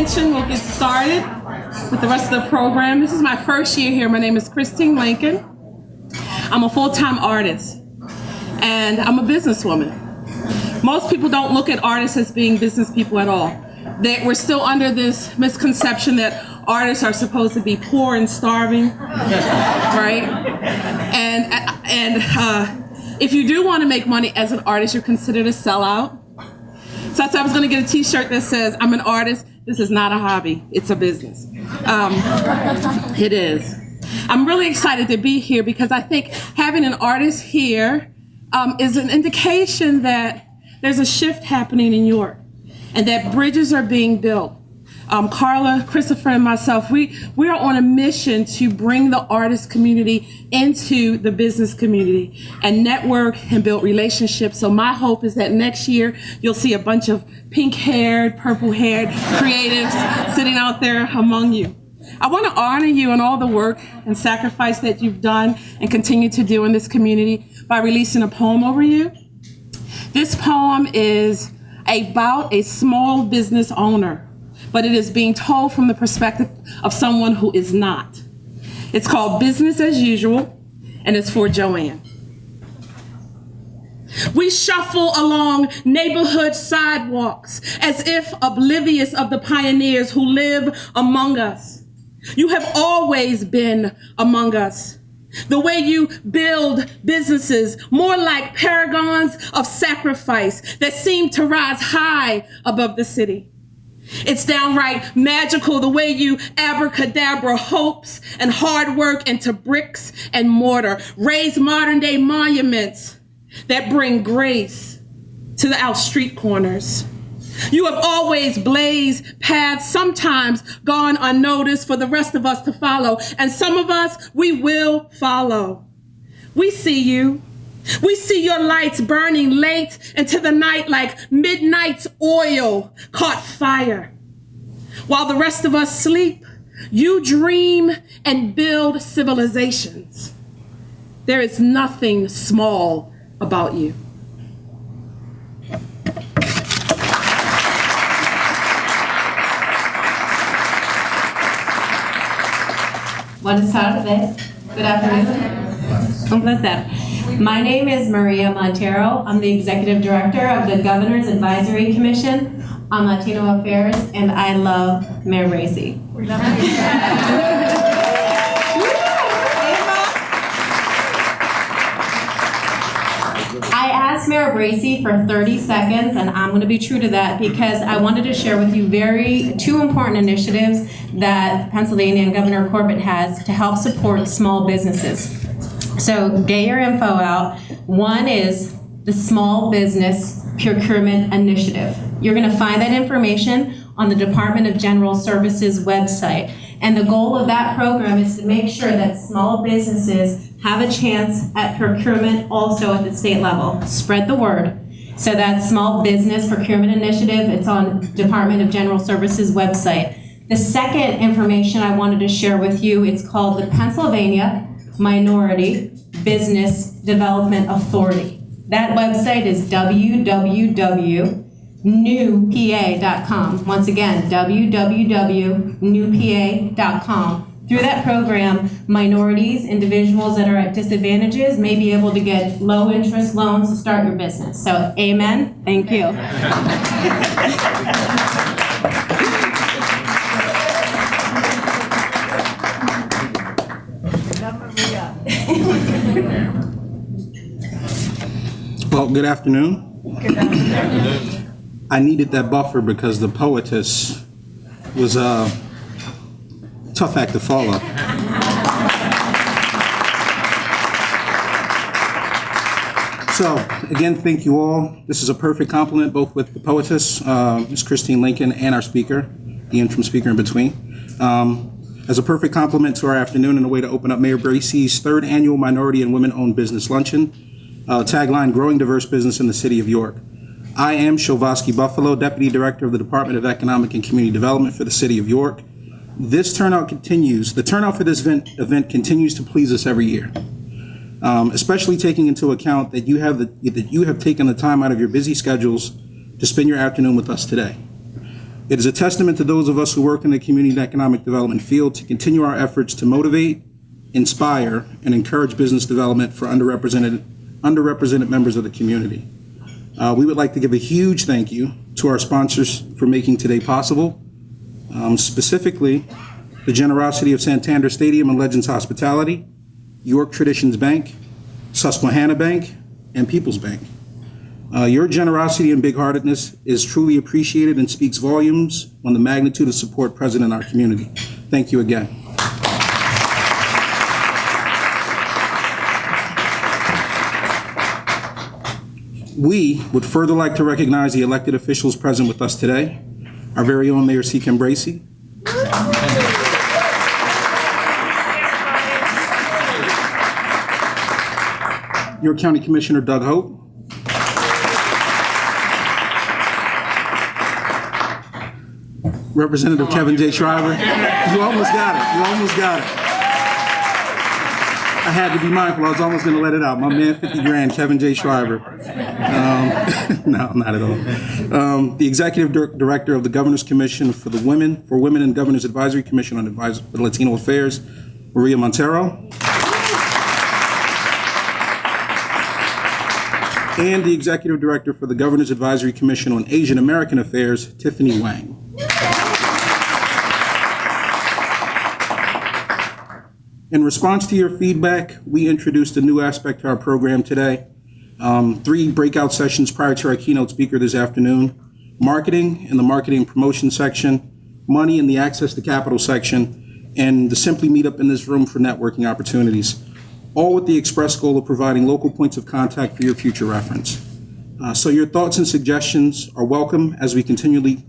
attention, we'll get started with the rest of the program. This is my first year here. My name is Christine Lincoln. I'm a full-time artist, and I'm a businesswoman. Most people don't look at artists as being business people at all. We're still under this misconception that artists are supposed to be poor and starving, right? And if you do want to make money as an artist, you're considered a sellout. So I said I was going to get a t-shirt that says, I'm an artist. This is not a hobby. It's a business. It is. I'm really excited to be here because I think having an artist here is an indication that there's a shift happening in York and that bridges are being built. Carla, Christopher, and myself, we are on a mission to bring the artist community into the business community and network and build relationships. So my hope is that next year you'll see a bunch of pink-haired, purple-haired creatives sitting out there among you. I want to honor you and all the work and sacrifice that you've done and continue to do in this community by releasing a poem over you. This poem is about a small business owner, but it is being told from the perspective of someone who is not. It's called Business as Usual, and it's for Joanne. We shuffle along neighborhood sidewalks as if oblivious of the pioneers who live among us. You have always been among us. The way you build businesses, more like paragons of sacrifice that seem to rise high above the city. It's downright magical the way you abracadabra hopes and hard work into bricks and mortar, raise modern day monuments that bring grace to our street corners. You have always blazed paths, sometimes gone unnoticed for the rest of us to follow, and some of us, we will follow. We see you. We see your lights burning late into the night like midnight's oil caught fire. While the rest of us sleep, you dream and build civilizations. There is nothing small about you. Want to start with this? Good afternoon. Un placer. My name is Maria Montero. I'm the Executive Director of the Governor's Advisory Commission on Latino Affairs, and I love Mayor Bracey. We love you. I asked Mayor Bracey for 30 seconds, and I'm going to be true to that because I wanted to share with you two important initiatives that Pennsylvania and Governor Corbett has to help support small businesses. So get your info out. One is the Small Business Procurement Initiative. You're going to find that information on the Department of General Services website. And the goal of that program is to make sure that small businesses have a chance at procurement also at the state level. Spread the word. So that Small Business Procurement Initiative, it's on Department of General Services website. The second information I wanted to share with you, it's called the Pennsylvania Minority Business Development Authority. That website is www.newpa.com. Once again, www.newpa.com. Through that program, minorities, individuals that are at disadvantages may be able to get low interest loans to start your business. So, amen. Thank you. Well, good afternoon. Good afternoon. I needed that buffer because the poetess was a tough act to follow. So, again, thank you all. This is a perfect compliment, both with the poetess, Ms. Christine Lincoln, and our speaker, the interim speaker in between. As a perfect compliment to our afternoon and a way to open up Mayor Bracey's third annual Minority and Women-Owned Business Luncheon. Tagline, Growing Diverse Business in the City of York. I am Shovosky Buffalo, Deputy Director of the Department of Economic and Community Development for the City of York. This turnout continues. The turnout for this event continues to please us every year, especially taking into account that you have taken the time out of your busy schedules to spend your afternoon with us today. It is a testament to those of us who work in the community and economic development field to continue our efforts to motivate, inspire, and encourage business development for underrepresented members of the community. We would like to give a huge thank you to our sponsors for making today possible, specifically the generosity of Santander Stadium and Legends Hospitality, York Traditions Bank, Susquehanna Bank, and People's Bank. Your generosity and big-heartedness is truly appreciated and speaks volumes on the magnitude of support present in our community. Thank you again. We would further like to recognize the elected officials present with us today. Our very own Mayor C. Bracey. Your County Commissioner Doug Hope. Representative Kevin J. Shriver. You almost got it. You almost got it. I had to be mindful. I was almost going to let it out. My man, 50 grand, Kevin J. Shriver. No, not at all. The Executive Director of the Governor's Commission for Women and Governors Advisory Commission on Latino Affairs, Maria Montero. And the Executive Director for the Governor's Advisory Commission on Asian American Affairs, Tiffany Wang. In response to your feedback, we introduced a new aspect to our program today. 3 breakout sessions prior to our keynote speaker this afternoon: marketing in the marketing and promotion section, money in the access to capital section, and the Simply Meet Up in this room for networking opportunities, all with the express goal of providing local points of contact for your future reference. So your thoughts and suggestions are welcome as we continually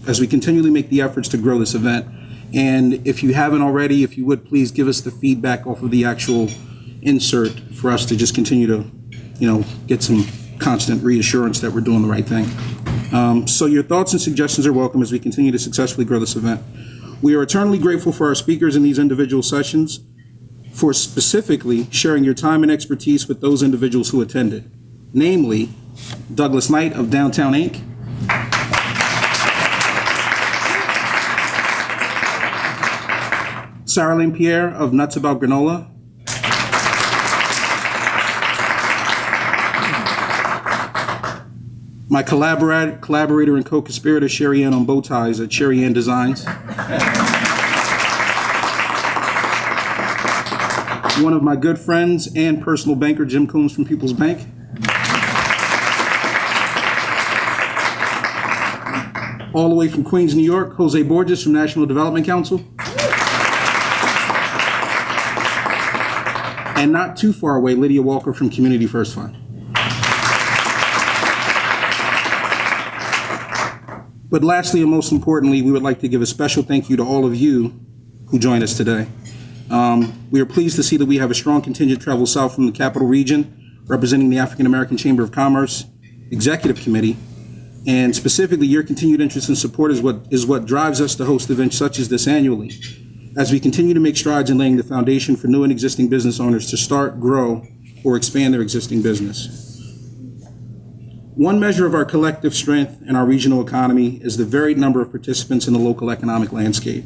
make the efforts to grow this event. And if you haven't already, if you would please give us the feedback off of the actual insert for us to just continue to, get some constant reassurance that we're doing the right thing. So your thoughts and suggestions are welcome as we continue to successfully grow this event. We are eternally grateful for our speakers in these individual sessions, for specifically sharing your time and expertise with those individuals who attended, namely Douglas Knight of Downtown Inc., Sarah Lane Pierre of Nuts About Granola, my collaborator and co-conspirator Sherry Ann on bow ties at Sherry Ann Designs, one of my good friends and personal banker Jim Coombs from People's Bank, all the way from Queens, New York, Jose Borges from National Development Council, and not too far away, Lydia Walker from Community First Fund. But lastly and most importantly, we would like to give a special thank you to all of you who joined us today. We are pleased to see that we have a strong contingent travel south from the Capital Region, representing the African American Chamber of Commerce Executive Committee, and specifically your continued interest and support is what drives us to host events such as this annually, as we continue to make strides in laying the foundation for new and existing business owners to start, grow, or expand their existing business. One measure of our collective strength in our regional economy is the varied number of participants in the local economic landscape.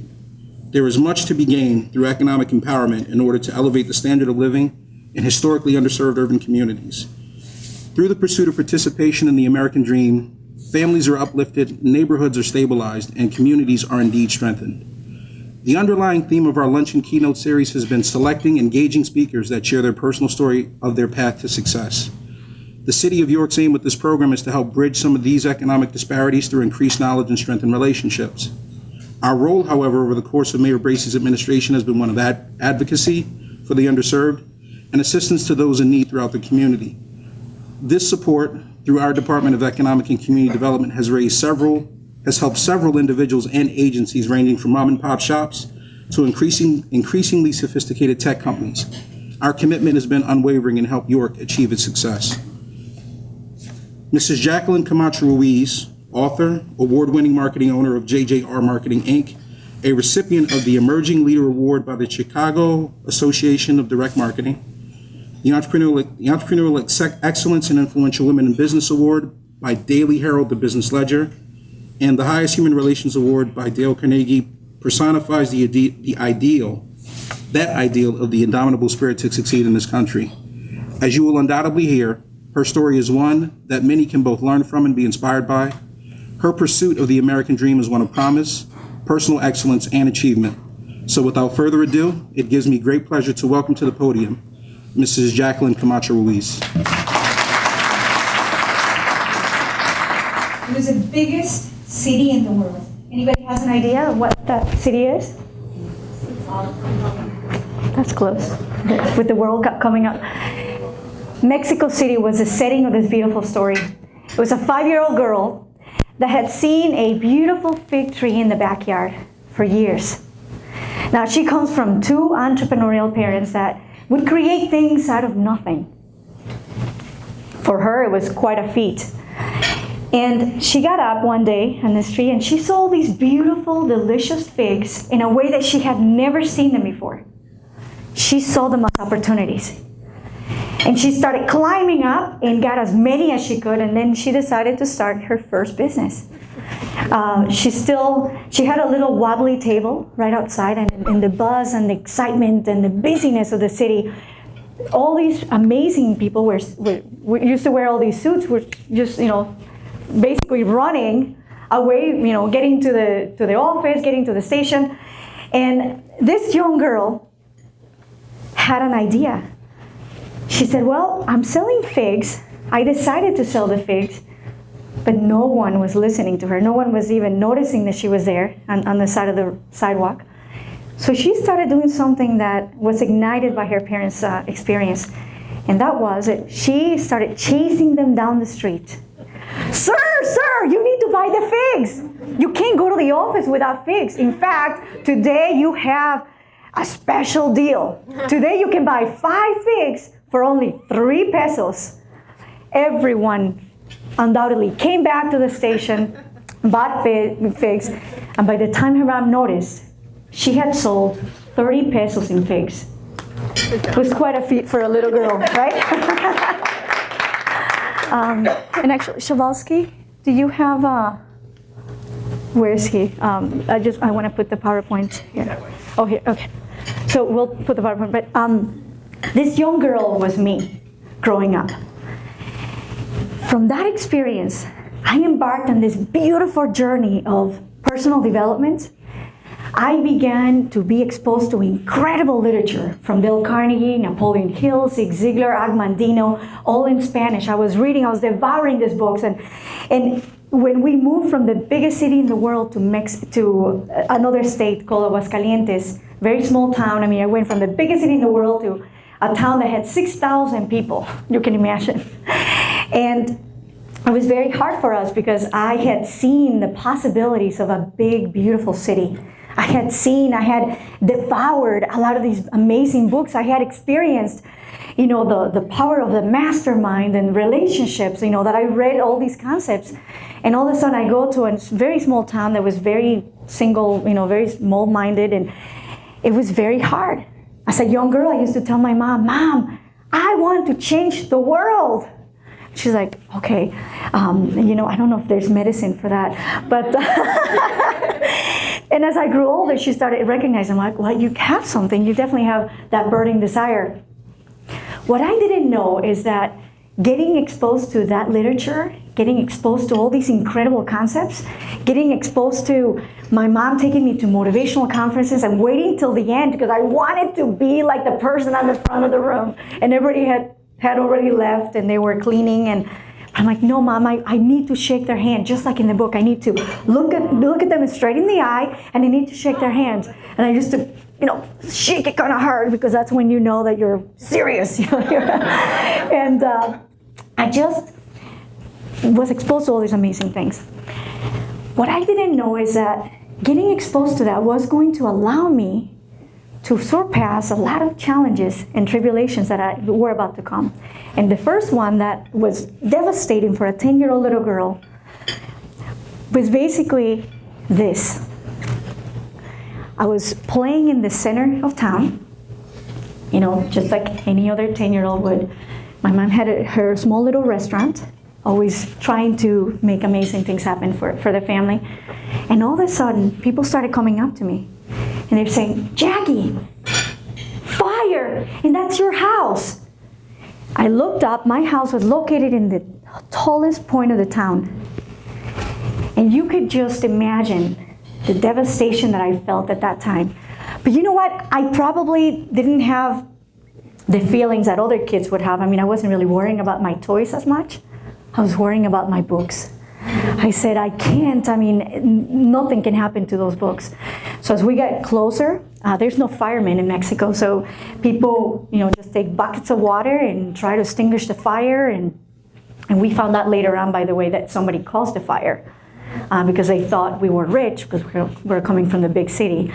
There is much to be gained through economic empowerment in order to elevate the standard of living in historically underserved urban communities. Through the pursuit of participation in the American dream, families are uplifted, neighborhoods are stabilized, and communities are indeed strengthened. The underlying theme of our Luncheon Keynote series has been selecting engaging speakers that share their personal story of their path to success. The City of York's aim with this program is to help bridge some of these economic disparities through increased knowledge and strengthened relationships. Our role, however, over the course of Mayor Bracey's administration has been one of advocacy for the underserved and assistance to those in need throughout the community. This support, through our Department of Economic and Community Development, has helped several individuals and agencies ranging from mom and pop shops to increasingly sophisticated tech companies. Our commitment has been unwavering in help York achieve its success. Mrs. Jacqueline Camacho-Ruiz, author, award-winning marketing owner of JJR Marketing, Inc., a recipient of the Emerging Leader Award by the Chicago Association of Direct Marketing, the Entrepreneurial Excellence and Influential Women in Business Award by Daily Herald, the Business Ledger, And the highest human relations award by Dale Carnegie personifies the ideal of the indomitable spirit to succeed in this country. As you will undoubtedly hear, her story is one that many can both learn from and be inspired by. Her pursuit of the American dream is one of promise, personal excellence, and achievement. So without further ado, it gives me great pleasure to welcome to the podium Mrs. Jacqueline Camacho-Ruiz. It was the biggest city in the world. Anybody has an idea of what that city is? That's close. With the World Cup coming up. Mexico City was the setting of this beautiful story. It was a 5-year-old girl that had seen a beautiful fig tree in the backyard for years. Now, she comes from 2 entrepreneurial parents that would create things out of nothing. For her, it was quite a feat. And she got up one day on this tree and she saw these beautiful, delicious figs in a way that she had never seen them before. She saw them as opportunities. And she started climbing up and got as many as she could, and then she decided to start her first business. She had a little wobbly table right outside, and in the buzz and the excitement and the busyness of the city, all these amazing people were used to wear all these suits, were just, basically running away, getting to the office, getting to the station. And this young girl had an idea. She said, well, I'm selling figs. I decided to sell the figs, but no one was listening to her. No one was even noticing that she was there on the side of the sidewalk. So she started doing something that was ignited by her parents' experience. And that was that she started chasing them down the street. Sir, you need to buy the figs. You can't go to the office without figs. In fact, today you have a special deal. Today you can buy 5 figs for only 3 pesos. Everyone undoubtedly came back to the station, bought figs, and by the time her mom noticed, she had sold 30 pesos in figs. It was quite a feat for a little girl, right? And actually, Shavalsky, do you have where is he? I want to put the PowerPoint here. Oh, here, okay. So we'll put the PowerPoint, but this young girl was me growing up. From that experience, I embarked on this beautiful journey of personal development. I began to be exposed to incredible literature from Dale Carnegie, Napoleon Hill, Zig Ziglar, Agmandino, all in Spanish. I was devouring these books. And when we moved from the biggest city in the world to another state called Aguascalientes, very small town. I mean, I went from the biggest city in the world to a town that had 6,000 people, you can imagine. And it was very hard for us because I had seen the possibilities of a big, beautiful city. I had devoured a lot of these amazing books. I had experienced, the power of the mastermind and relationships, that I read all these concepts. And all of a sudden I go to a very small town that was very single, very small-minded, and it was very hard. As a young girl, I used to tell my mom, I want to change the world. She's like, okay, I don't know if there's medicine for that, but and as I grew older, she started recognizing, like, well, you have something. You definitely have that burning desire. What I didn't know is that getting exposed to that literature, getting exposed to all these incredible concepts, getting exposed to my mom taking me to motivational conferences and waiting till the end because I wanted to be like the person on the front of the room, and everybody had already left and they were cleaning, and I'm like, no, Mom, I need to shake their hand, just like in the book. I need to look at them straight in the eye, and I need to shake their hands. And I used to, shake it kind of hard because that's when you know that you're serious. And I just was exposed to all these amazing things. What I didn't know is that getting exposed to that was going to allow me to surpass a lot of challenges and tribulations that were about to come. And the first one that was devastating for a 10-year-old little girl was basically this. I was playing in the center of town, just like any other 10-year-old would. My mom had her small little restaurant, always trying to make amazing things happen for the family. And all of a sudden, people started coming up to me. And they're saying, Jackie, fire, and that's your house. I looked up, my house was located in the tallest point of the town. And you could just imagine the devastation that I felt at that time. But you know what? I probably didn't have the feelings that other kids would have. I mean, I wasn't really worrying about my toys as much. I was worrying about my books. I said, I can't, I mean, nothing can happen to those books. So as we get closer, there's no firemen in Mexico, so people, just take buckets of water and try to extinguish the fire, and we found out later on, by the way, that somebody caused the fire because they thought we were rich because we're coming from the big city.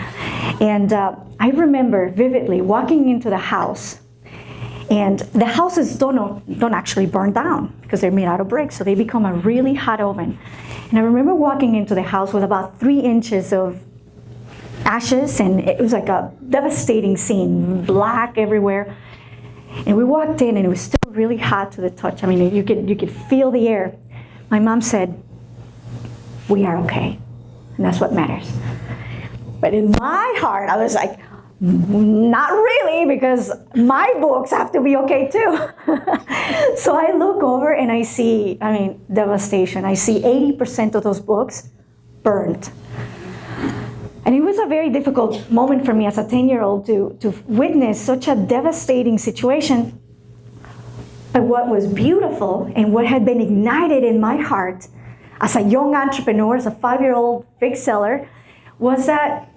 And I remember vividly walking into the house, and the houses don't actually burn down because they're made out of bricks, so they become a really hot oven. And I remember walking into the house with about 3 inches of ashes, and it was like a devastating scene, black everywhere. And we walked in, and it was still really hot to the touch. I mean, you could feel the air. My mom said, "We are okay," and that's what matters. But in my heart, I was like, not really, because my books have to be okay too. So I look over and I see, devastation. I see 80% of those books burned. And it was a very difficult moment for me as a 10-year-old to witness such a devastating situation. But what was beautiful and what had been ignited in my heart as a young entrepreneur, as a 5-year-old fig seller, was that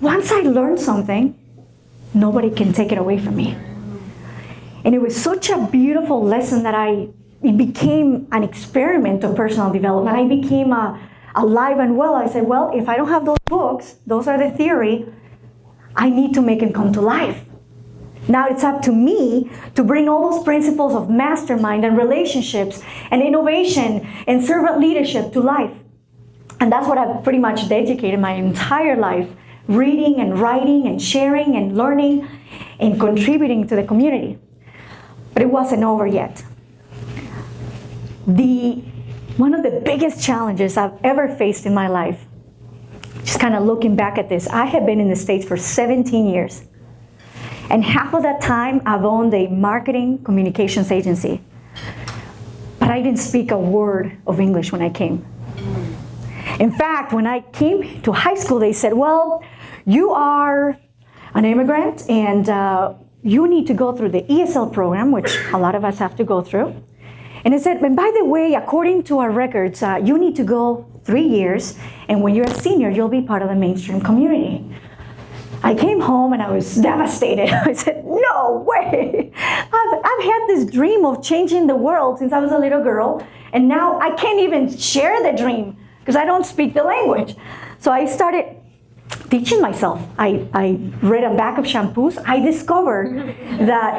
once I learned something, nobody can take it away from me. And it was such a beautiful lesson that it became an experiment of personal development. I became alive and well. I said, well, if I don't have those books, those are the theory, I need to make them come to life. Now it's up to me to bring all those principles of mastermind and relationships and innovation and servant leadership to life. And that's what I've pretty much dedicated my entire life, reading and writing and sharing and learning and contributing to the community. But it wasn't over yet. One of the biggest challenges I've ever faced in my life, just kind of looking back at this, I have been in the States for 17 years. And half of that time, I've owned a marketing communications agency. But I didn't speak a word of English when I came. In fact, when I came to high school, they said, well, you are an immigrant and you need to go through the ESL program, which a lot of us have to go through. And it said, and by the way, according to our records, you need to go 3 years, and when you're a senior, you'll be part of the mainstream community. I came home and I was devastated. I said, no way. I've had this dream of changing the world since I was a little girl, and now I can't even share the dream because I don't speak the language. So I started teaching myself. I read a bag of shampoos. I discovered that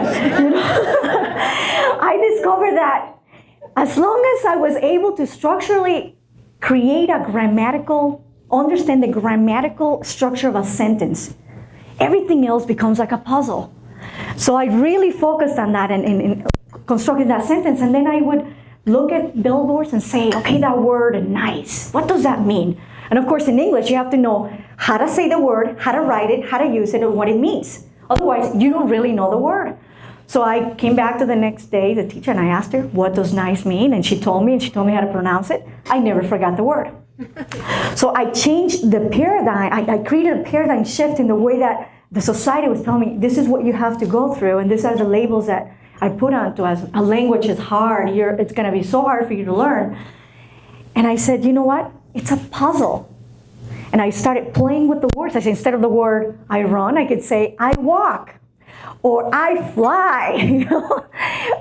as long as I was able to structurally create understand the grammatical structure of a sentence, everything else becomes like a puzzle. So I really focused on that and constructed that sentence, and then I would look at billboards and say, okay, that word, nice, what does that mean? And of course, in English, you have to know how to say the word, how to write it, how to use it, and what it means. Otherwise, you don't really know the word. So I came back to the next day, the teacher, and I asked her, what does nice mean? And she told me how to pronounce it. I never forgot the word. So I changed the paradigm. I created a paradigm shift in the way that the society was telling me, this is what you have to go through, and these are the labels that I put onto us. A language is hard. It's going to be so hard for you to learn. And I said, you know what? It's a puzzle. And I started playing with the words. I said, instead of the word I run, I could say I walk, or I fly,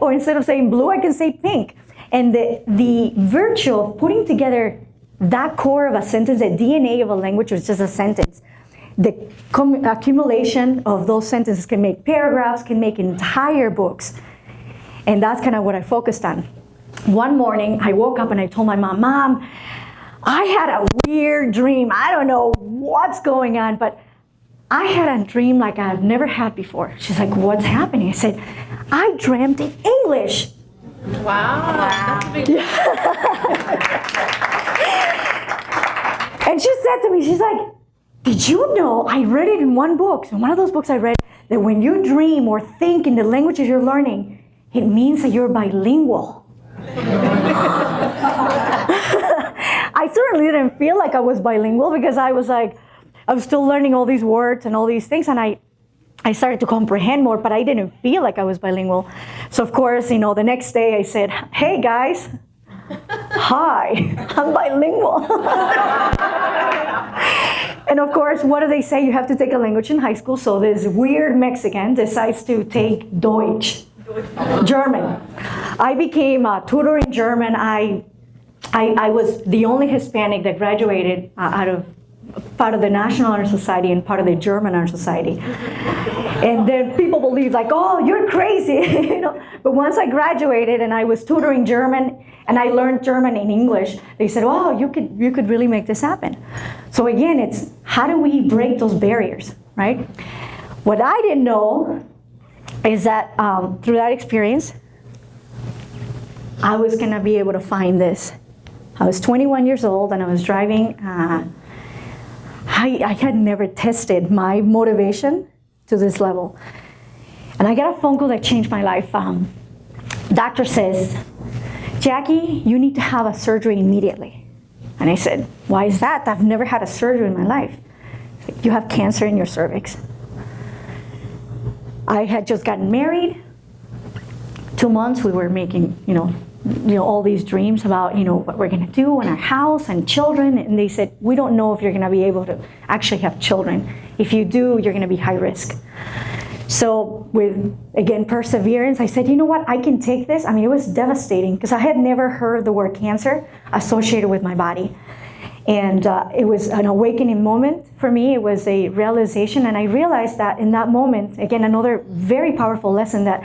or instead of saying blue, I can say pink. And the virtue of putting together that core of a sentence, the DNA of a language, was just a sentence. The accumulation of those sentences can make paragraphs, can make entire books. And that's kind of what I focused on. One morning, I woke up and I told my mom, Mom, I had a weird dream. I don't know what's going on, but I had a dream like I've never had before. She's like, what's happening? I said, I dreamt in English. Wow. And she said to me, she's like, did you know, I read it in one book, so one of those books I read, that when you dream or think in the languages you're learning, it means that you're bilingual. I certainly didn't feel like I was bilingual because I was still learning all these words and all these things, and I started to comprehend more, but I didn't feel like I was bilingual. So of course, the next day I said, hey guys, hi, I'm bilingual. And of course, what do they say? You have to take a language in high school. So this weird Mexican decides to take Deutsch, German. I became a tutor in German. I was the only Hispanic that graduated out of part of the National Honor Society and part of the German Honor Society. And then people believe like, oh, you're crazy, But once I graduated and I was tutoring German and I learned German and English, they said, wow, you could really make this happen. So again, it's how do we break those barriers, right? What I didn't know is that through that experience, I was gonna be able to find this. I was 21 years old and I was driving. I had never tested my motivation to this level. And I got a phone call that changed my life. Doctor says, Jackie, you need to have a surgery immediately. And I said, why is that? I've never had a surgery in my life. You have cancer in your cervix. I had just gotten married. 2 months we were making, all these dreams about, what we're gonna do in our house and children. And they said, we don't know if you're gonna be able to actually have children. If you do, you're gonna be high risk. So with, again, perseverance, I said, you know what, I can take this. I mean, it was devastating because I had never heard the word cancer associated with my body. And it was an awakening moment for me. It was a realization, and I realized that in that moment, again, another very powerful lesson, that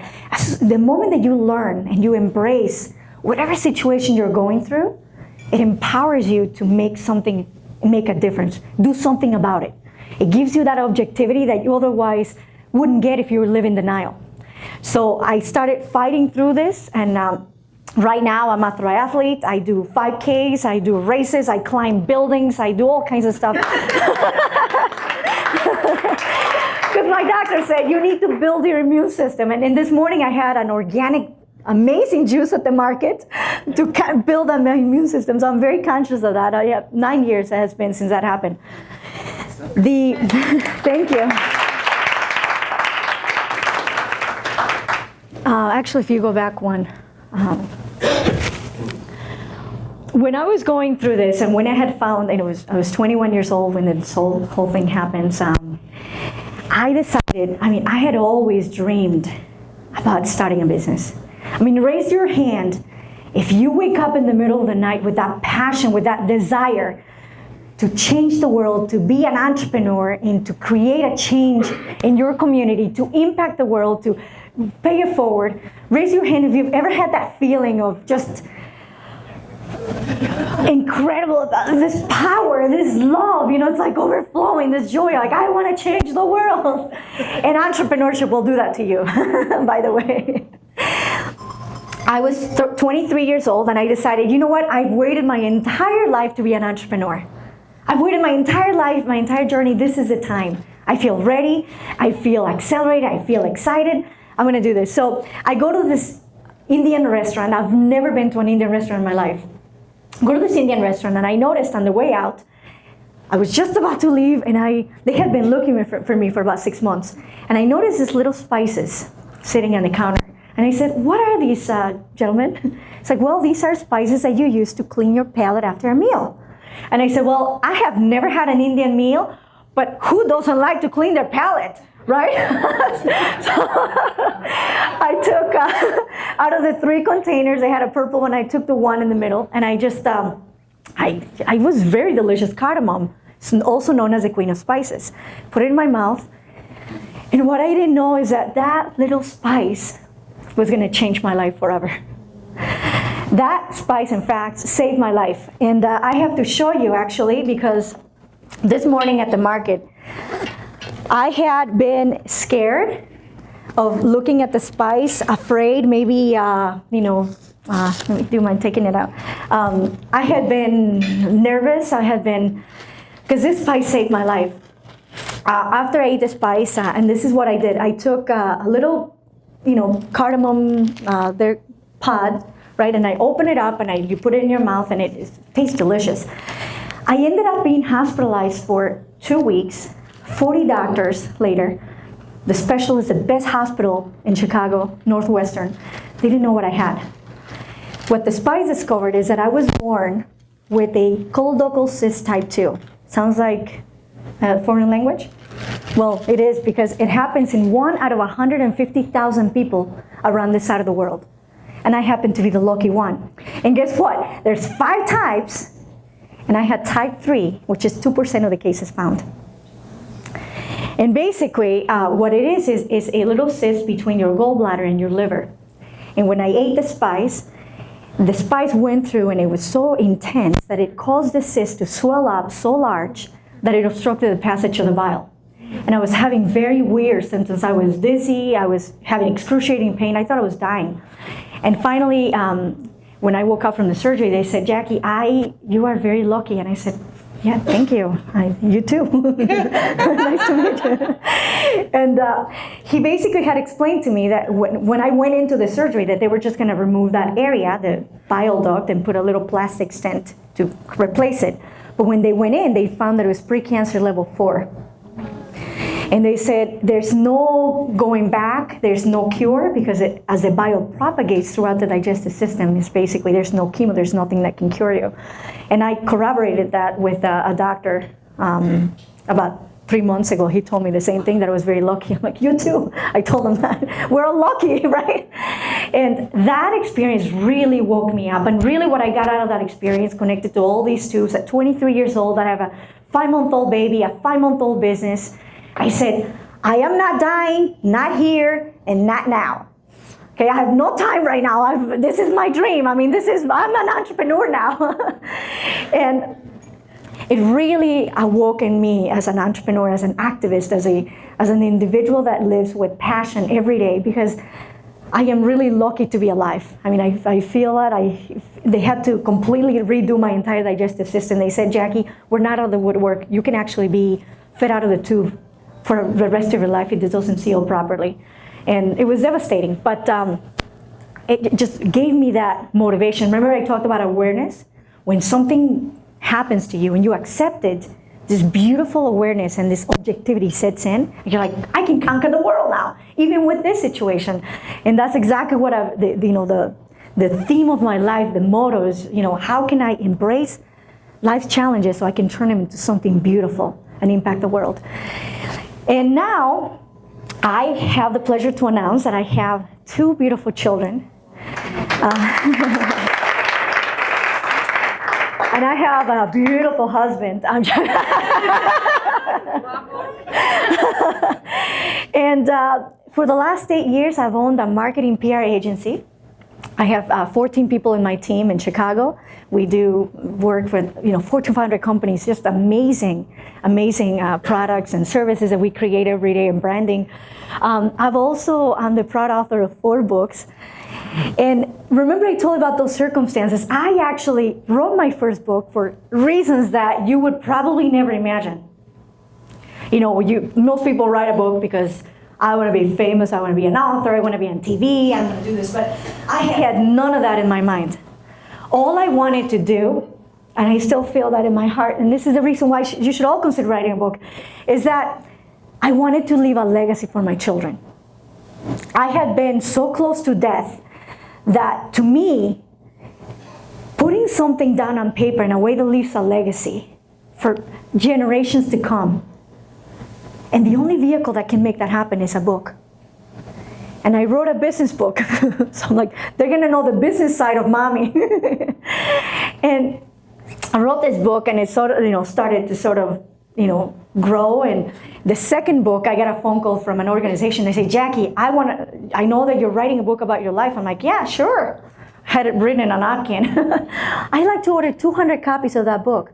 the moment that you learn and you embrace whatever situation you're going through, it empowers you to make a difference, do something about it. It gives you that objectivity that you otherwise wouldn't get if you were living denial. So I started fighting through this, and right now I'm a triathlete. I do 5Ks, I do races, I climb buildings, I do all kinds of stuff. Because my doctor said, you need to build your immune system. And then this morning I had an organic, amazing juice at the market to build up my immune system. So I'm very conscious of that. 9 years it has been since that happened. Thank you. Actually, if you go back one. When I was going through this, and when I had found, and I was 21 years old when this whole thing happens, I decided, I had always dreamed about starting a business. Raise your hand if you wake up in the middle of the night with that passion, with that desire to change the world, to be an entrepreneur, and to create a change in your community, to impact the world, to pay it forward. Raise your hand if you've ever had that feeling of just incredible, this power, this love, it's like overflowing, this joy, like I want to change the world. And entrepreneurship will do that to you, by the way. I was 23 years old and I decided, you know what, I've waited my entire life to be an entrepreneur. I've waited my entire life, my entire journey. This is the time. I feel ready, I feel accelerated, I feel excited. I'm gonna do this. So I go to this Indian restaurant. I've never been to an Indian restaurant in my life. I go to this Indian restaurant and I noticed on the way out, I was just about to leave and they had been looking for me for about 6 months. And I noticed these little spices sitting on the counter. And I said, what are these, gentlemen? It's like, well, these are spices that you use to clean your palate after a meal. And I said, well, I have never had an Indian meal, but who doesn't like to clean their palate? Right? So I took, out of the 3 containers, I had a purple one, I took the one in the middle, and I just, I was very delicious cardamom, also known as the queen of spices. Put it in my mouth, and what I didn't know is that that little spice was gonna change my life forever. That spice, in fact, saved my life. And I have to show you, actually, because this morning at the market, I had been scared of looking at the spice, afraid maybe, let me do my taking it out. I had been nervous. Because this spice saved my life. After I ate the spice, and this is what I did. I took a little, cardamom, their pod, right? And I open it up and you put it in your mouth and it tastes delicious. I ended up being hospitalized for 2 weeks, 40 doctors later. The specialist, the best hospital in Chicago, Northwestern, they didn't know what I had. What the spies discovered is that I was born with a colorectal cyst type 2. Sounds like a foreign language? Well, it is, because it happens in 1 out of 150,000 people around this side of the world. And I happen to be the lucky one. And guess what? There's 5 types, and I had type 3, which is 2% of the cases found. And basically, what it is a little cyst between your gallbladder and your liver. And when I ate the spice went through, and it was so intense that it caused the cyst to swell up so large that it obstructed the passage of the bile. And I was having very weird symptoms. I was dizzy, I was having excruciating pain, I thought I was dying. And finally, when I woke up from the surgery, they said, Jackie, you are very lucky. And I said, yeah, thank you. You too. Nice to meet you. And he basically had explained to me that when I went into the surgery, that they were just going to remove that area, the bile duct, and put a little plastic stent to replace it. But when they went in, they found that it was precancer level 4. And they said, there's no going back, there's no cure, because as the bile propagates throughout the digestive system, it's basically, there's no chemo, there's nothing that can cure you. And I corroborated that with a doctor about 3 months ago. He told me the same thing, that I was very lucky. I'm like, you too. I told him that. We're all lucky, right? And that experience really woke me up. And really what I got out of that experience, connected to all these tubes, at 23 years old, I have a 5-month-old baby, a 5-month-old business. I said, I am not dying, not here, and not now. Okay, I have no time right now. This is my dream. I'm an entrepreneur now. And it really awoke in me as an entrepreneur, as an activist, as an individual that lives with passion every day, because I am really lucky to be alive. I feel that they had to completely redo my entire digestive system. They said, Jackie, we're not out of the woodwork. You can actually be fed out of the tube for the rest of your life if it doesn't seal properly. And it was devastating, but it just gave me that motivation. Remember I talked about awareness? When something happens to you and you accept it, this beautiful awareness and this objectivity sets in. You're like, I can conquer the world now, even with this situation. And that's exactly what the theme of my life, the motto is, how can I embrace life's challenges so I can turn them into something beautiful and impact the world. And now, I have the pleasure to announce that I have 2 beautiful children. And I have a beautiful husband. And for the last 8 years, I've owned a marketing PR agency. I have 14 people in my team in Chicago. We do work with Fortune 500 companies, just amazing products and services that we create every day in branding. I'm the proud author of 4 books. And remember I told you about those circumstances. I actually wrote my first book for reasons that you would probably never imagine. Most people write a book because I want to be famous, I want to be an author, I want to be on TV, I'm going to do this, but I had none of that in my mind. All I wanted to do, and I still feel that in my heart, and this is the reason why you should all consider writing a book, is that I wanted to leave a legacy for my children. I had been so close to death that, to me, putting something down on paper in a way that leaves a legacy for generations to come, and the only vehicle that can make that happen is a book. And I wrote a business book. So I'm like, they're gonna know the business side of mommy. And I wrote this book, and it started to grow. And the second book, I got a phone call from an organization. They say, Jackie, I know that you're writing a book about your life. I'm like, yeah, sure. I had it written in a napkin. I'd like to order 200 copies of that book.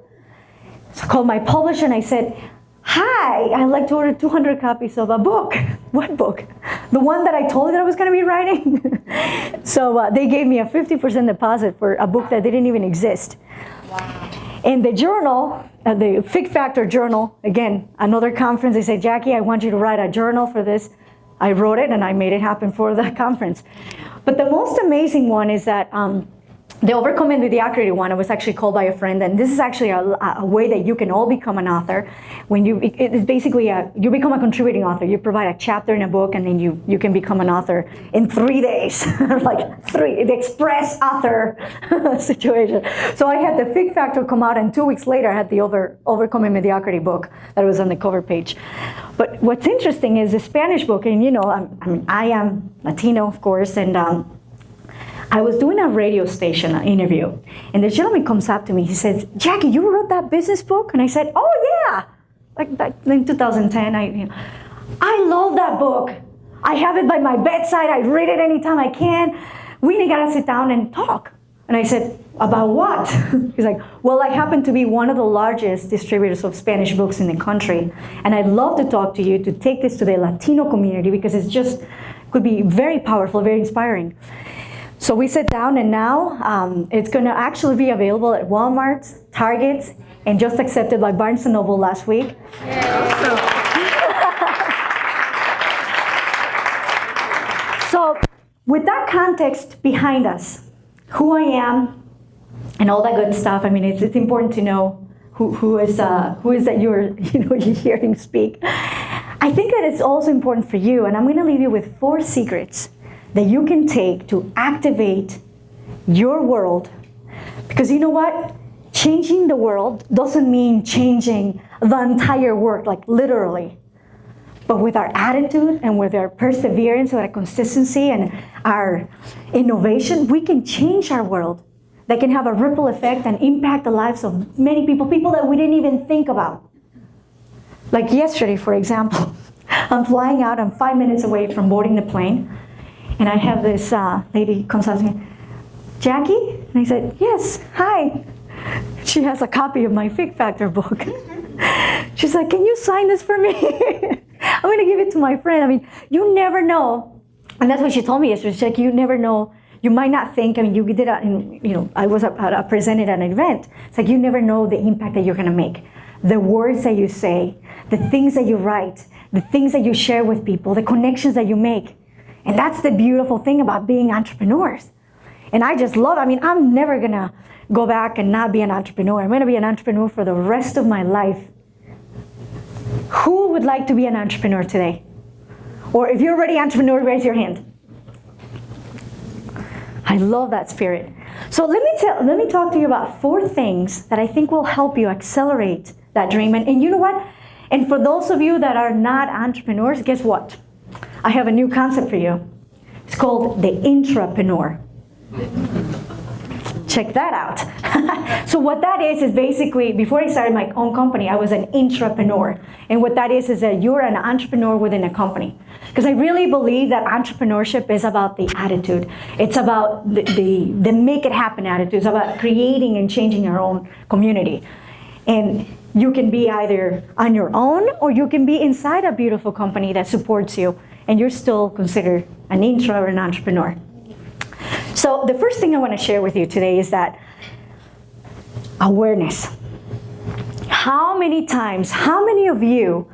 So I called my publisher and I said, hi, I'd like to order 200 copies of a book. what book? The one that I told you that I was going to be writing? So they gave me a 50% deposit for a book that didn't even exist. Wow. In the journal, the Fig Factor journal, again, another conference, they said, Jackie, I want you to write a journal for this. I wrote it and I made it happen for the conference. But the most amazing one is that the Overcoming Mediocrity one, I was actually called by a friend, and this is actually a way that you can all become an author. When it's basically you become a contributing author. You provide a chapter in a book, and then you can become an author in 3 days, the express author situation. So I had the Fig Factor come out, and 2 weeks later I had the Overcoming Mediocrity book that was on the cover page. But what's interesting is the Spanish book, and I am Latino, of course, and I was doing a radio station interview, and the gentleman comes up to me. He says, Jackie, you wrote that business book? And I said, oh, yeah. Like back in 2010, I love that book. I have it by my bedside. I read it anytime I can. We got to sit down and talk. And I said, about what? He's like, well, I happen to be one of the largest distributors of Spanish books in the country, and I'd love to talk to you to take this to the Latino community because could be very powerful, very inspiring. So we sat down, and now it's going to actually be available at Walmart, Target, and just accepted by Barnes & Noble last week. So with that context behind us, who I am and all that good stuff, I mean, it's important to know who is that you're hearing speak. I think that it's also important for you, and I'm going to leave you with 4 secrets that you can take to activate your world. Because you know what? Changing the world doesn't mean changing the entire world, like literally. But with our attitude and with our perseverance, with our consistency and our innovation, we can change our world. That can have a ripple effect and impact the lives of many people that we didn't even think about. Like yesterday, for example, I'm flying out, I'm 5 minutes away from boarding the plane, and I have this lady comes up to me, Jackie? And I said, yes, hi. She has a copy of my Fig Factor book. She's like, can you sign this for me? I'm going to give it to my friend. I mean, you never know. And that's what she told me yesterday. She's like, you never know. You might not think, I mean, you did I was presented at an event. It's like, you never know the impact that you're going to make. The words that you say, the things that you write, the things that you share with people, the connections that you make. And that's the beautiful thing about being entrepreneurs. And I just love, I'm never going to go back and not be an entrepreneur. I'm going to be an entrepreneur for the rest of my life. Who would like to be an entrepreneur today? Or if you're already an entrepreneur, raise your hand. I love that spirit. So let me talk to you about 4 things that I think will help you accelerate that dream. And you know what? And for those of you that are not entrepreneurs, guess what? I have a new concept for you. It's called the intrapreneur. Check that out. So what that is basically, before I started my own company, I was an intrapreneur. And what that is that you're an entrepreneur within a company. Because I really believe that entrepreneurship is about the attitude. It's about the make it happen attitude. It's about creating and changing your own community. And you can be either on your own or you can be inside a beautiful company that supports you. And you're still considered an intra or an entrepreneur. So the first thing I want to share with you today is that awareness. How many of you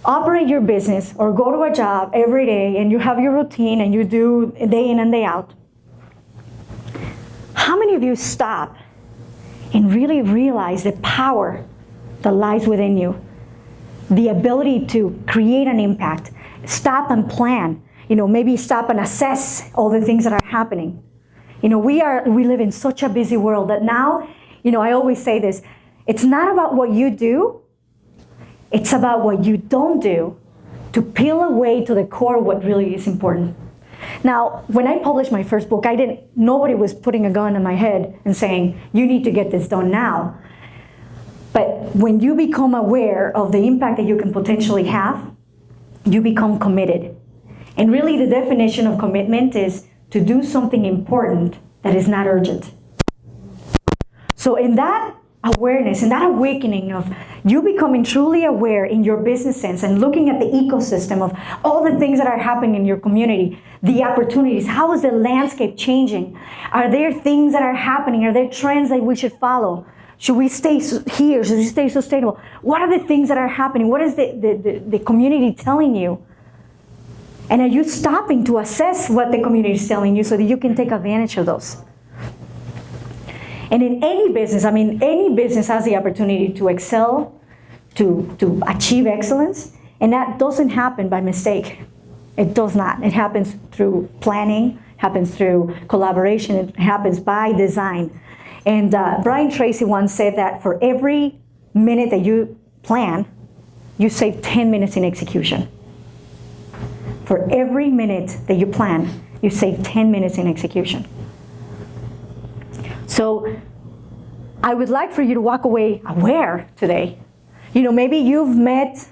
operate your business or go to a job every day and you have your routine and you do day in and day out? How many of you stop and really realize the power that lies within you? The ability to create an impact. Stop and plan. Maybe stop and assess all the things that are happening. We live in such a busy world that now, I always say this, it's not about what you do, it's about what you don't do to peel away to the core what really is important. Now, when I published my first book, nobody was putting a gun in my head and saying, you need to get this done now. But when you become aware of the impact that you can potentially have, you become committed. And really the definition of commitment is to do something important that is not urgent. So in that awareness and that awakening of you becoming truly aware in your business sense and looking at the ecosystem of all the things that are happening in your community, the opportunities, how is the landscape changing? Are there things that are happening? Are there trends that we should follow? Should we stay here? Should we stay sustainable? What are the things that are happening? What is the community telling you? And are you stopping to assess what the community is telling you so that you can take advantage of those? And in any business, I mean, any business has the opportunity to excel, to achieve excellence, and that doesn't happen by mistake. It does not. It happens through planning, happens through collaboration, it happens by design. And Brian Tracy once said that for every minute that you plan, you save 10 minutes in execution. For every minute that you plan, you save 10 minutes in execution. So I would like for you to walk away aware today. You know, maybe you've met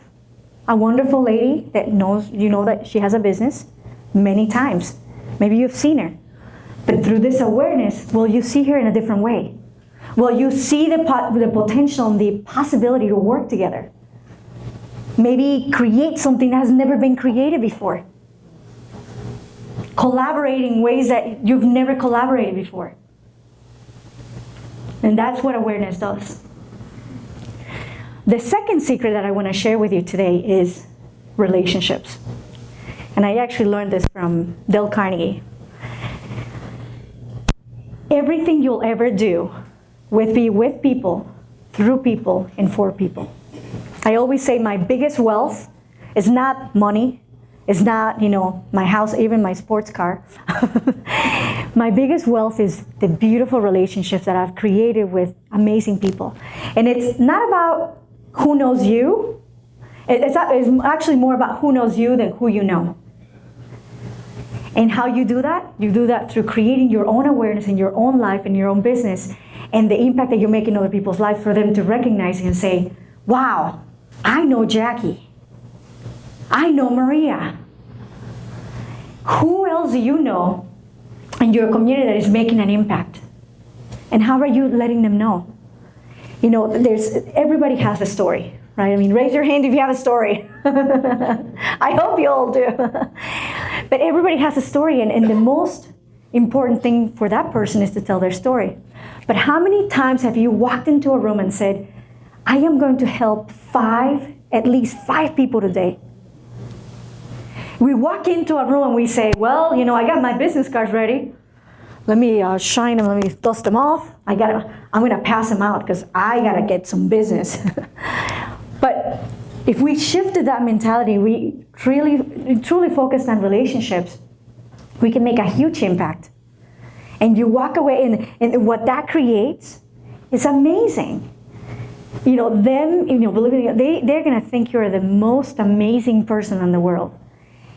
a wonderful lady that knows, you know that she has a business many times. Maybe you've seen her. But through this awareness, will you see her in a different way? Will you see the potential and the possibility to work together? Maybe create something that has never been created before. Collaborating in ways that you've never collaborated before. And that's what awareness does. The second secret that I want to share with you today is relationships. And I actually learned this from Dale Carnegie. Everything you'll ever do will be with people, through people, and for people. I always say my biggest wealth is not money, it's not, you know, my house, even my sports car. My biggest wealth is the beautiful relationships that I've created with amazing people. And it's not about who knows you. It's actually more about who knows you than who you know. And how you do that? You do that through creating your own awareness in your own life, in your own business, and the impact that you make in other people's lives for them to recognize and say, wow, I know Jackie. I know Maria. Who else do you know in your community that is making an impact? And how are you letting them know? You know, everybody has a story, right? I mean, raise your hand if you have a story. I hope you all do. But everybody has a story, and the most important thing for that person is to tell their story. But how many times have you walked into a room and said, I am going to help at least five people today? We walk into a room and we say, well, you know, I got my business cards ready. Let me shine them, let me dust them off. I'm gonna pass them out because I gotta get some business. But if we shifted that mentality, we truly focused on relationships, we can make a huge impact. And you walk away, and what that creates is amazing. You know, they're gonna think you're the most amazing person in the world.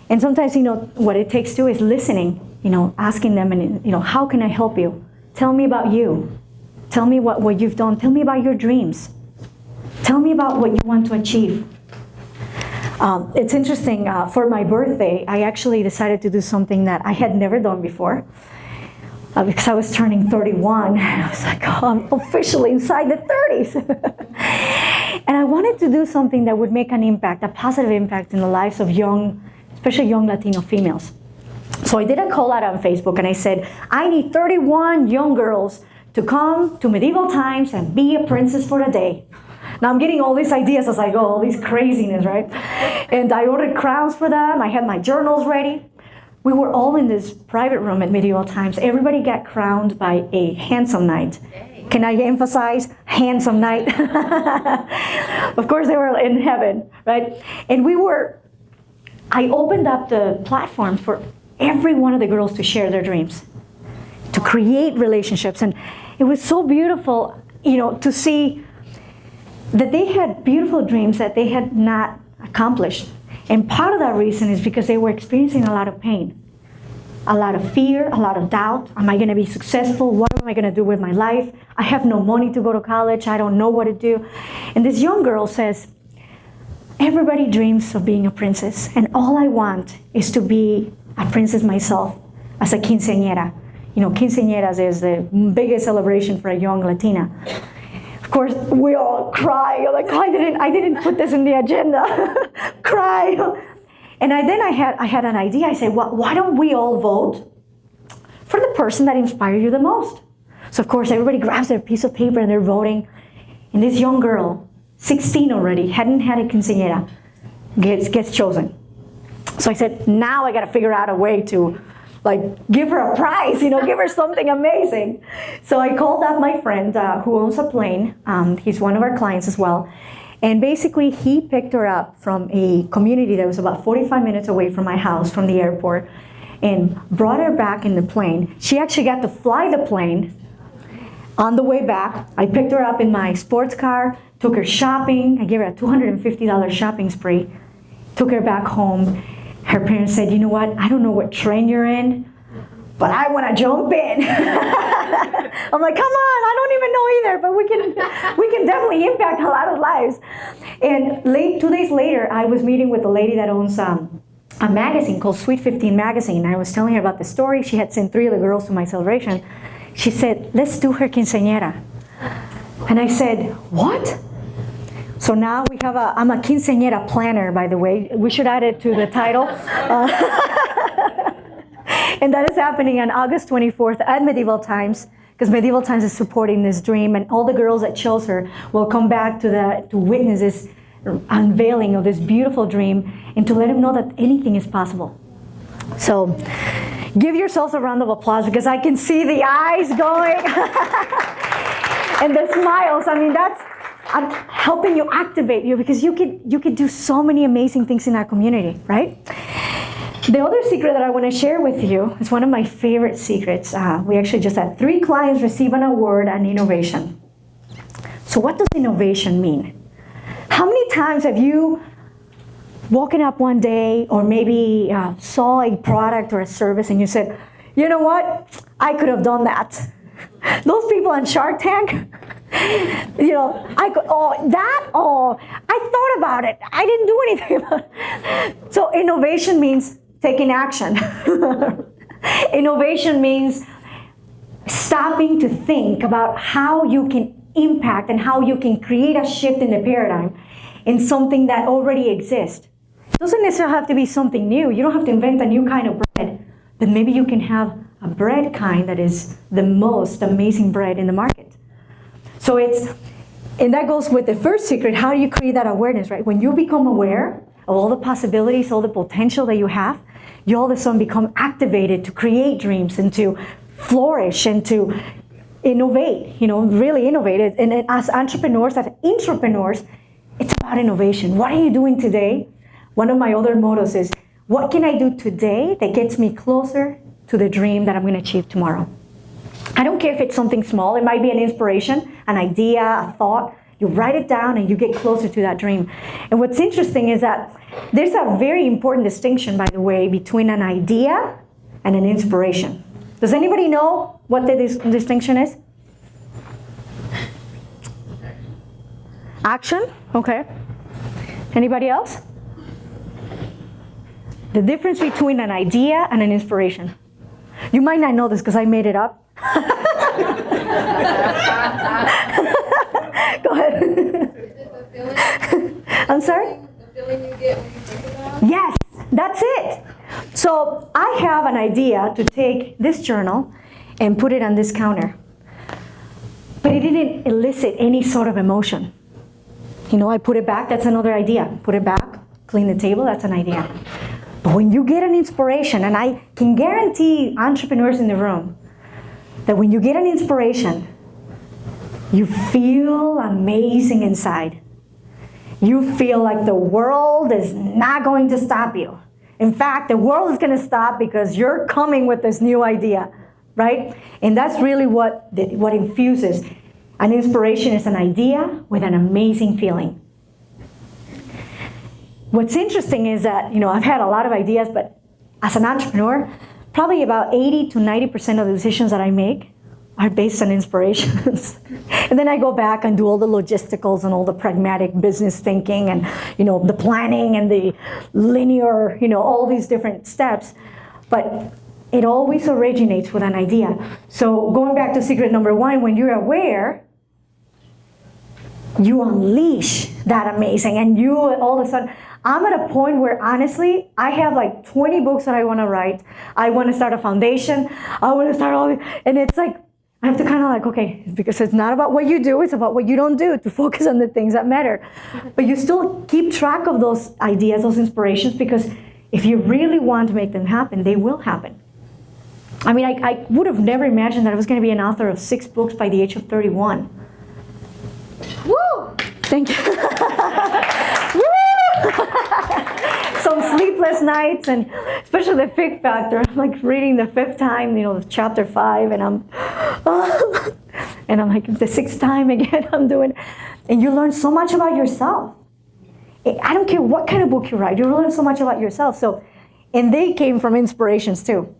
And sometimes, you know, what it takes too is listening, you know, asking them, and, you know, how can I help you? Tell me about you. Tell me what you've done. Tell me about your dreams. Tell me about what you want to achieve. It's interesting, for my birthday, I actually decided to do something that I had never done before. Because I was turning 31, and I was like, oh, I'm officially inside the 30s. And I wanted to do something that would make an impact, a positive impact in the lives of especially young Latino females. So I did a call out on Facebook, and I said, I need 31 young girls to come to medieval times and be a princess for a day. Now I'm getting all these ideas as I go, all this craziness, right? And I ordered crowns for them. I had my journals ready. We were all in this private room at medieval times. Everybody got crowned by a handsome knight. Can I emphasize handsome knight? Of course they were in heaven, right? And I opened up the platform for every one of the girls to share their dreams, to create relationships. And it was so beautiful, you know, to see that they had beautiful dreams that they had not accomplished. And part of that reason is because they were experiencing a lot of pain, a lot of fear, a lot of doubt. Am I going to be successful? What am I going to do with my life? I have no money to go to college. I don't know what to do. And this young girl says, everybody dreams of being a princess, and all I want is to be a princess myself as a quinceañera. You know, quinceañeras is the biggest celebration for a young Latina. course, we all cry. Like, oh, I didn't put this in the agenda. Cry. And then I had an idea. I said, well, why don't we all vote for the person that inspired you the most? So of course, everybody grabs their piece of paper and they're voting. And this young girl, 16 already, hadn't had a quinceañera, gets chosen. So I said, now I got to figure out a way to give her a prize, give her something amazing. So I called up my friend who owns a plane. He's one of our clients as well. And basically, he picked her up from a community that was about 45 minutes away from my house, from the airport, and brought her back in the plane. She actually got to fly the plane. On the way back, I picked her up in my sports car, took her shopping. I gave her a $250 shopping spree, took her back home. Her parents said, you know what, I don't know what train you're in, but I want to jump in. I'm like, come on, I don't even know either, but we can definitely impact a lot of lives. And 2 days later, I was meeting with a lady that owns a magazine called Sweet 15 Magazine. I was telling her about the story. She had sent 3 of the girls to my celebration. She said, let's do her quinceañera. And I said, what? So now we have I'm a quinceañera planner, by the way. We should add it to the title. And that is happening on August 24th at Medieval Times, because Medieval Times is supporting this dream, and all the girls that chose her will come back to witness this unveiling of this beautiful dream and to let them know that anything is possible. So give yourselves a round of applause, because I can see the eyes going and the smiles. I mean, I'm helping you activate you, because you could do so many amazing things in our community, right? The other secret that I want to share with you is one of my favorite secrets. We actually just had 3 clients receive an award on innovation. So what does innovation mean? How many times have you woken up one day, or maybe saw a product or a service and you said, you know what, I could have done that. Those people on Shark Tank, I thought about it. I didn't do anything about it. So innovation means taking action. Innovation means stopping to think about how you can impact and how you can create a shift in the paradigm in something that already exists. It doesn't necessarily have to be something new. You don't have to invent a new kind of bread, but maybe you can have a bread kind that is the most amazing bread in the market. So and that goes with the first secret. How do you create that awareness, right? When you become aware of all the possibilities, all the potential that you have, you all of a sudden become activated to create dreams and to flourish and to innovate, really innovate. And as entrepreneurs, as intrapreneurs, it's about innovation. What are you doing today? One of my other mottos is, what can I do today that gets me closer to the dream that I'm going to achieve tomorrow? I don't care if it's something small. It might be an inspiration, an idea, a thought. You write it down and you get closer to that dream. And what's interesting is that there's a very important distinction, by the way, between an idea and an inspiration. Does anybody know what the distinction is? Action? Okay. Anybody else? The difference between an idea and an inspiration. You might not know this because I made it up. Go ahead. Is it the feeling? I'm sorry? The feeling you get when you think about it? Yes, that's it. So I have an idea to take this journal and put it on this counter. But it didn't elicit any sort of emotion. I put it back, that's another idea. Put it back, clean the table, that's an idea. But when you get an inspiration, and I can guarantee entrepreneurs in the room that when you get an inspiration, you feel amazing inside. You feel like the world is not going to stop you. In fact, the world is going to stop because you're coming with this new idea, right? And that's really what infuses. An inspiration is an idea with an amazing feeling. What's interesting is that, I've had a lot of ideas, but as an entrepreneur, probably about 80 to 90% of the decisions that I make are based on inspirations. And then I go back and do all the logisticals and all the pragmatic business thinking and, the planning and the linear, all these different steps. But it always originates with an idea. So going back to secret number 1, when you're aware, you unleash that amazing, and you all of a sudden, I'm at a point where honestly, I have like 20 books that I want to write. I want to start a foundation. I want to start all, and it's like, I have to kind of like, okay, because it's not about what you do, it's about what you don't do, to focus on the things that matter. But you still keep track of those ideas, those inspirations, because if you really want to make them happen, they will happen. I mean, I would have never imagined that I was going to be an author of 6 books by the age of 31. Woo! Thank you. Woo! Some sleepless nights, and especially the fig factor. I'm like reading the 5th time, chapter 5, and I'm like the 6th time again I'm doing, and you learn so much about yourself. I don't care what kind of book you write, you learn so much about yourself. So, and they came from inspirations too.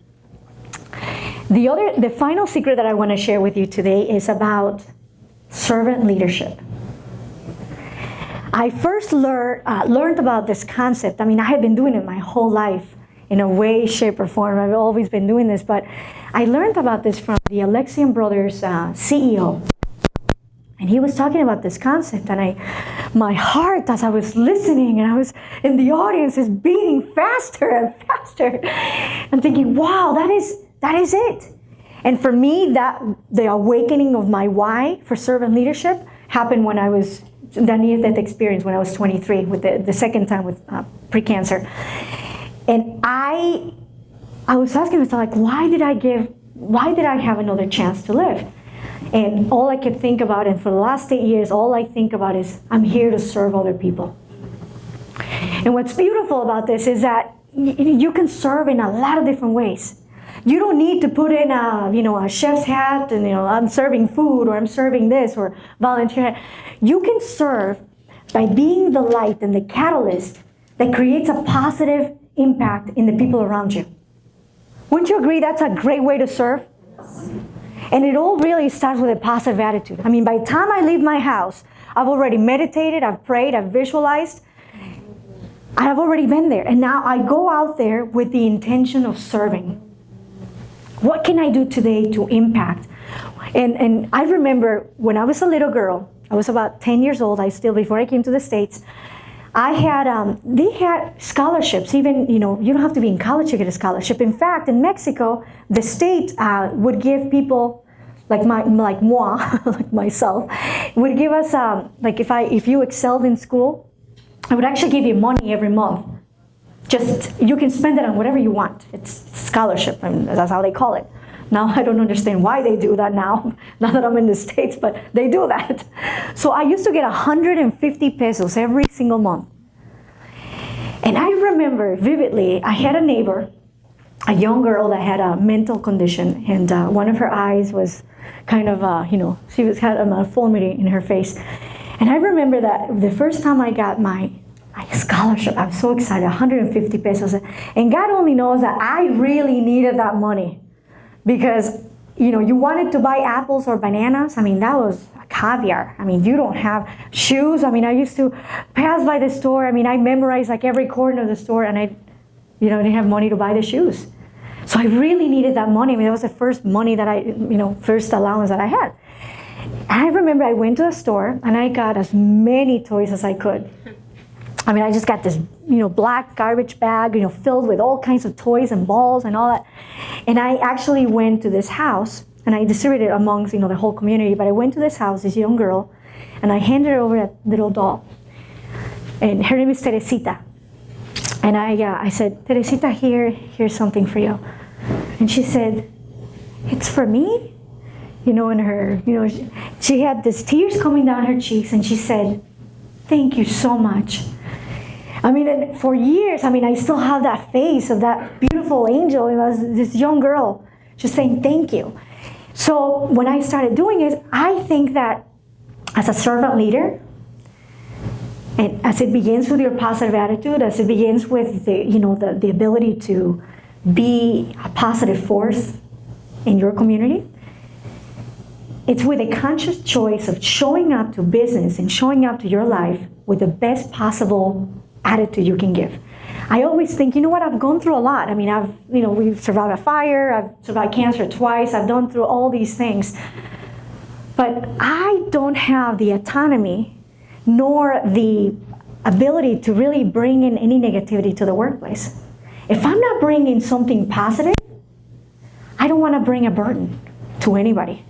The final secret that I want to share with you today is about servant leadership. I first learned about this concept. I mean, I had been doing it my whole life in a way, shape, or form. I've always been doing this, but I learned about this from the Alexian Brothers CEO. And he was talking about this concept, and my heart, as I was listening, and I was in the audience, is beating faster and faster. I'm thinking, wow, that is it. And for me, the awakening of my why for servant leadership happened when I was that near-death experience when I was 23, with the second time with pre-cancer. And I was asking myself, like, why did I have another chance to live? And all I could think about, and for the last 8 years, all I think about is, I'm here to serve other people. And what's beautiful about this is that you can serve in a lot of different ways. You don't need to put in a chef's hat and I'm serving food, or I'm serving this, or volunteer. You can serve by being the light and the catalyst that creates a positive impact in the people around you. Wouldn't you agree that's a great way to serve? And it all really starts with a positive attitude. I mean, by the time I leave my house, I've already meditated, I've prayed, I've visualized. I have already been there. And now I go out there with the intention of serving. What can I do today to impact? And I remember when I was a little girl, I was about 10 years old, before I came to the States, they had scholarships. Even, you don't have to be in college to get a scholarship. In fact, in Mexico, the state would give people like moi, like myself, would give us if you excelled in school, I would actually give you money every month. Just, you can spend it on whatever you want. It's scholarship, and that's how they call it. Now, I don't understand why they do that now that I'm in the States, but they do that. So I used to get 150 pesos every single month. And I remember vividly, I had a neighbor, a young girl that had a mental condition, and one of her eyes was kind of, she had a malformity in her face. And I remember that the first time I got my scholarship, I was so excited, 150 pesos. And God only knows that I really needed that money. Because, you wanted to buy apples or bananas. I mean, that was caviar. I mean, you don't have shoes. I mean, I used to pass by the store. I mean, I memorized like every corner of the store, and I didn't have money to buy the shoes. So I really needed that money. I mean, that was the first money that first allowance that I had. And I remember I went to a store, and I got as many toys as I could. I mean, I just got this, black garbage bag, filled with all kinds of toys and balls and all that. And I actually went to this house, and I distributed it amongst, the whole community. But I went to this house, this young girl, and I handed her over that little doll. And her name is Teresita. And I said, Teresita, here's something for you. And she said, it's for me? And her, she had these tears coming down her cheeks, and she said, thank you so much. I mean, and for years, I still have that face of that beautiful angel, this young girl, just saying thank you. So when I started doing it, I think that as a servant leader, and as it begins with your positive attitude, as it begins with the ability to be a positive force in your community, it's with a conscious choice of showing up to business and showing up to your life with the best possible attitude you can give. I always think, I've gone through a lot. I mean, we've survived a fire, I've survived cancer twice, I've done through all these things. But I don't have the autonomy nor the ability to really bring in any negativity to the workplace. If I'm not bringing something positive, I don't want to bring a burden to anybody.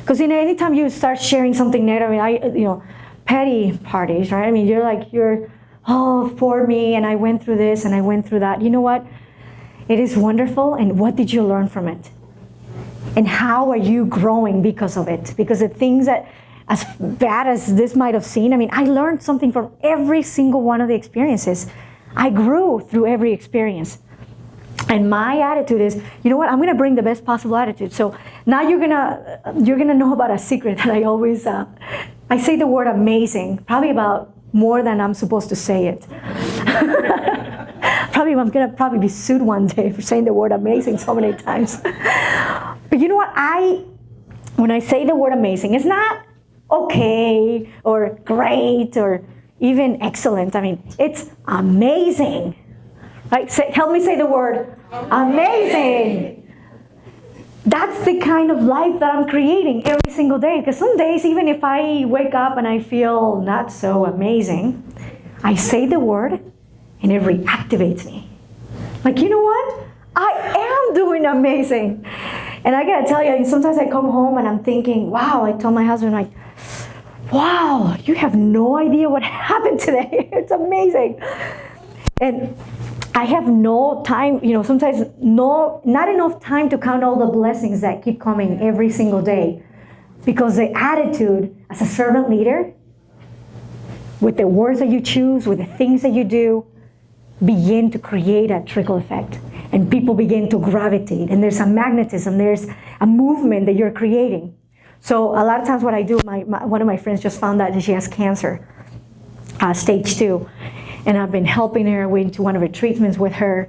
Because anytime you start sharing something negative, petty parties, right? I mean, you're, oh, for me, and I went through this, and I went through that. You know what? It is wonderful, and what did you learn from it? And how are you growing because of it? Because the things that, as bad as this might have seemed, I mean, I learned something from every single one of the experiences. I grew through every experience. And my attitude is, you know what? I'm gonna bring the best possible attitude. So now you're gonna know about a secret that I always, I say the word amazing, probably about more than I'm supposed to say it. I'm gonna be sued one day for saying the word amazing so many times. But you know what? When I say the word amazing, it's not okay or great or even excellent. I mean, it's amazing. Right? Help me say the word amazing. That's the kind of life that I'm creating every single day. Because some days, even if I wake up and I feel not so amazing, I say the word and it reactivates me. Like, you know what? I am doing amazing. And I gotta tell you, sometimes I come home and I'm thinking, wow, I tell my husband, like, wow, you have no idea what happened today. It's amazing. And I have no time, sometimes not enough time to count all the blessings that keep coming every single day. Because the attitude as a servant leader, with the words that you choose, with the things that you do, begin to create a trickle effect. And people begin to gravitate. And there's a magnetism, there's a movement that you're creating. So a lot of times what I do, one of my friends just found out that she has cancer, stage 2. And I've been helping her, went to one of her treatments with her.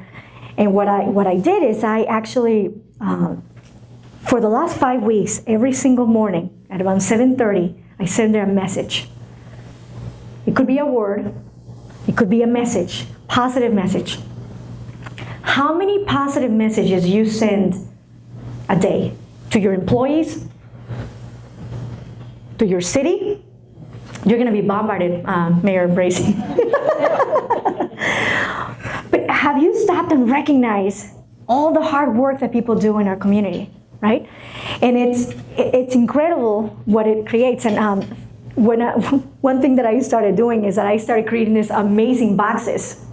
And what I did is I actually, for the last 5 weeks, every single morning at around 7:30, I send her a message. It could be a word, it could be a message, positive message. How many positive messages you send a day to your employees, to your city? You're gonna be bombarded, Mayor Bracey. But have you stopped and recognized all the hard work that people do in our community, right? And it's incredible what it creates. And one thing that I started doing is that I started creating these amazing boxes.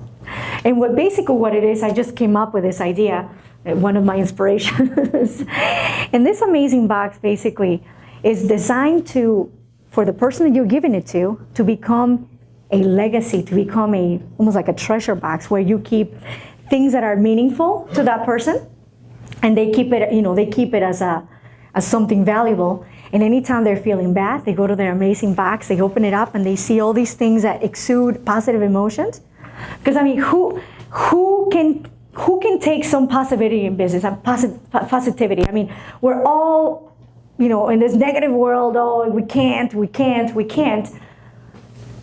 And what it is, I just came up with this idea, one of my inspirations. And this amazing box basically is designed for the person that you're giving it to become a legacy, to become almost like a treasure box where you keep things that are meaningful to that person, and they keep it as something valuable. And anytime they're feeling bad, they go to their amazing box, they open it up, and they see all these things that exude positive emotions. Because I mean, who can take some positivity in business and positivity? I mean, we're all in this negative world, oh, we can't.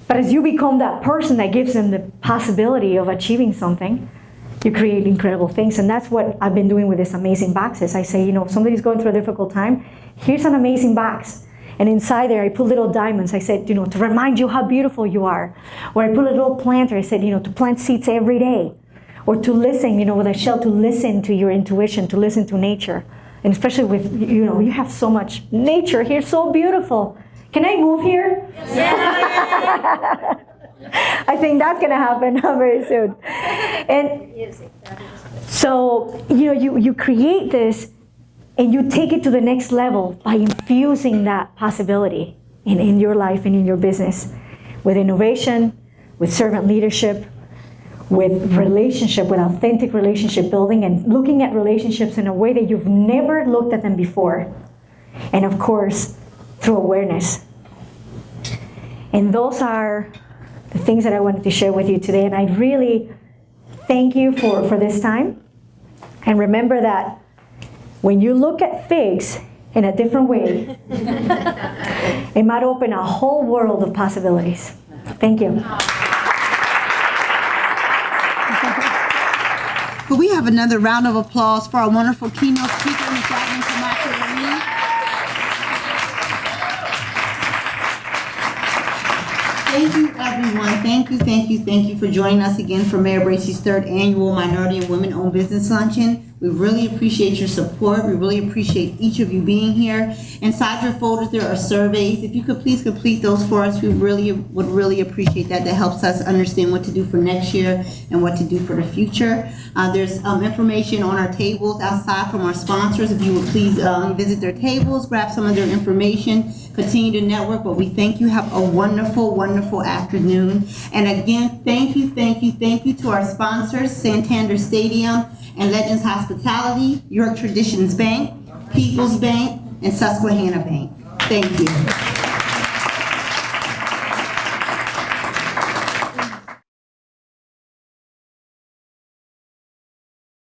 But as you become that person that gives them the possibility of achieving something, you create incredible things. And that's what I've been doing with these amazing boxes. I say, if somebody's going through a difficult time, here's an amazing box. And inside there, I put little diamonds. I said, to remind you how beautiful you are. Or I put a little planter. I said, to plant seeds every day. Or to listen, with a shell, to listen to your intuition, to listen to nature. And especially with, you have so much nature here, so beautiful. Can I move here? Yeah. I think that's going to happen very soon. And so, you create this and you take it to the next level by infusing that possibility in your life and in your business with innovation, with servant leadership, with relationship, with authentic relationship building, and looking at relationships in a way that you've never looked at them before. And of course, through awareness. And those are the things that I wanted to share with you today. And I really thank you for this time. And remember that when you look at figs in a different way, it might open a whole world of possibilities. Thank you. But we have another round of applause for our wonderful keynote speaker, Ms. Jacqueline Camacho-Ruiz. Thank you, everyone. Thank you for joining us again for Mayor Bracey's third annual Minority and Women-Owned Business Luncheon. We really appreciate your support. We really appreciate each of you being here. Inside your folders, there are surveys. If you could please complete those for us, we would really appreciate that. That helps us understand what to do for next year and what to do for the future. There's information on our tables outside from our sponsors. If you would please visit their tables, grab some of their information, continue to network. But we thank you. Have a wonderful, wonderful afternoon. And again, thank you to our sponsors, Santander Stadium and Legends Hospitality, York Traditions Bank, People's Bank, and Susquehanna Bank. Thank you.